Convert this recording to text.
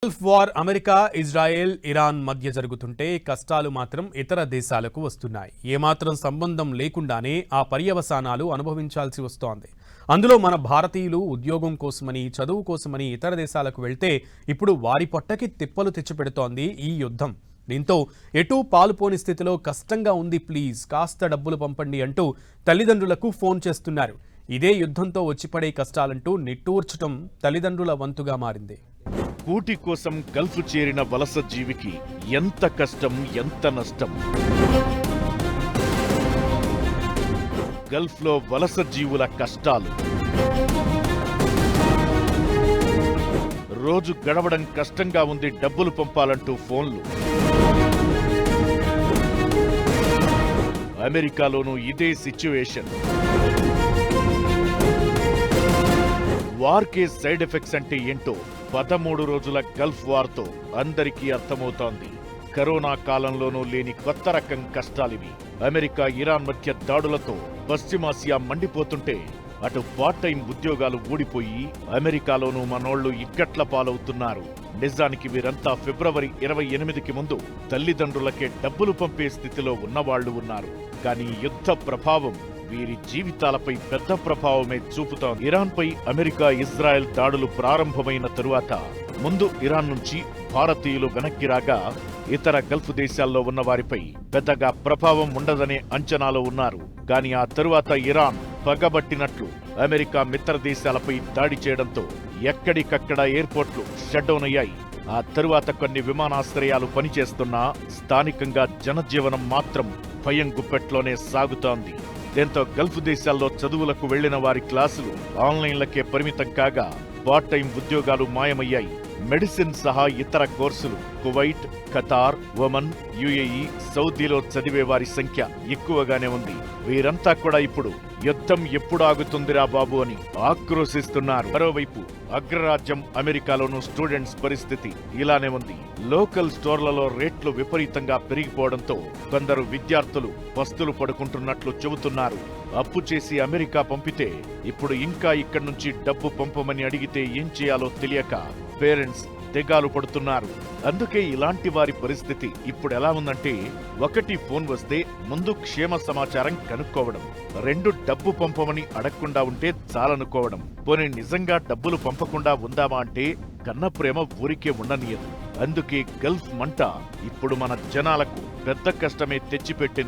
Gulf war America, Israel, Iran మధ్య జరుగుతుంటే కష్టాలు మాత్రం ఇతర దేశాలకు వస్తున్నాయి. ఏమాత్రం సంబంధం లేకుండానే ఆ పర్యవసానాలు అనుభవించాల్సి వస్తోంది. అందులో మన భారతీయులు ఉద్యోగం కోసమని, చదువు కోసమని ఇతర దేశాలకు వెళ్తే ఇప్పుడు వారి పొట్టకి తిప్పలు తెచ్చిపెడుతోంది ఈ యుద్ధం. దీంతో ఎటూ పాలుపోని స్థితిలో కష్టంగా ఉంది, ప్లీజ్ కాస్త డబ్బులు పంపండి అంటూ తల్లిదండ్రులకు ఫోన్ చేస్తున్నారు. ఇదే యుద్ధంతో వచ్చిపడే కష్టాలంటూ నిట్టూర్చటం తల్లిదండ్రుల వంతుగా మారింది. కూటి కోసం గల్ఫ్ చేరిన వలస జీవికి ఎంత కష్టం, ఎంత నష్టం. గల్ఫ్లో వలస జీవుల కష్టాలు. రోజు గడవడం కష్టంగా ఉంది, డబ్బులు పంపాలంటూ ఫోన్లు. అమెరికాలోనూ ఇదే సిచ్యువేషన్. వార్కే సైడ్ ఎఫెక్ట్స్ అంటే ఏంటో 13 రోజుల గల్ఫ్ వార్తో అందరికీ అర్థమవుతోంది. కరోనా కాలంలోనూ లేని కొత్త రకం కష్టాలివి. అమెరికా, ఇరాన్ మధ్య దాడులతో పశ్చిమాసియా మండిపోతుంటే అటు పార్ట్ టైం ఉద్యోగాలు ఊడిపోయి అమెరికాలోనూ మనోళ్లు ఇక్కట్ల పాలవుతున్నారు. నిజానికి వీరంతా ఫిబ్రవరి 28కి ముందు తల్లిదండ్రులకే డబ్బులు పంపే స్థితిలో ఉన్నవాళ్లు ఉన్నారు. కానీ యుద్ధ ప్రభావం వీరి జీవితాలపై పెద్ద ప్రభావమే చూపుతోంది. ఇరాన్పై అమెరికా, ఇజ్రాయెల్ దాడులు ప్రారంభమైన తరువాత ముందు ఇరాన్ నుంచి భారతీయులు వెనక్కి రాగా ఇతర గల్ఫ్ దేశాల్లో ఉన్న వారిపై పెద్దగా ప్రభావం ఉండదనే అంచనాలో ఉన్నారు. కానీ ఆ తరువాత ఇరాన్ పగబట్టినట్లు అమెరికా మిత్ర దేశాలపై దాడి చేయడంతో ఎక్కడికక్కడ ఎయిర్పోర్ట్లు షట్డౌన్ అయ్యాయి. ఆ తరువాత కొన్ని విమానాశ్రయాలు పనిచేస్తున్నా స్థానికంగా జనజీవనం మాత్రం భయం గుప్పెట్లోనే సాగుతోంది. దీంతో గల్ఫ్ దేశాల్లో చదువులకు వెళ్లిన వారి క్లాసులు ఆన్లైన్లకే పరిమితం కాగా పార్ట్ టైం ఉద్యోగాలు మాయమయ్యాయి. మెడిసిన్ సహా ఇతర కోర్సులు కువైట్, ఖతార్, ఒమన్, యుఏఈ, సౌదీలో చదివే వారి సంఖ్య ఎక్కువగానే ఉంది. వీరంతా కూడా ఇప్పుడు యుద్ధం ఎప్పుడు ఆగుతుందిరా బాబు అని ఆక్రోశిస్తున్నారు. మరోవైపు అగ్రరాజ్యం అమెరికాలోనూ స్టూడెంట్స్ పరిస్థితి ఇలానే ఉంది. లోకల్ స్టోర్లలో రేట్లు విపరీతంగా పెరిగిపోవడంతో కొందరు విద్యార్థులు పస్తులు పడుకుంటున్నట్లు చెబుతున్నారు. అప్పు చేసి అమెరికా పంపితే ఇప్పుడు ఇంకా ఇక్కడి నుంచి డబ్బు పంపమని అడిగితే ఏం చేయాలో తెలియక పేరెంట్స్ తెగాలు పడుతున్నారు. అందుకే ఇలాంటి వారి పరిస్థితి ఇప్పుడు ఎలా ఉందంటే, 1 ఫోన్ వస్తే ముందు క్షేమ సమాచారం కనుక్కోవడం, 2 డబ్బు పంపమని అడగకుండా ఉంటే చాలనుకోవడం, పోనీ నిజంగా డబ్బులు పంపకుండా ఉందామా అంటే కన్న ప్రేమ ఊరికే ఉండనీయదు. అందుకే గల్ఫ్ మంట ఇప్పుడు మన జనాలకు పెద్ద కష్టమే తెచ్చిపెట్టింది.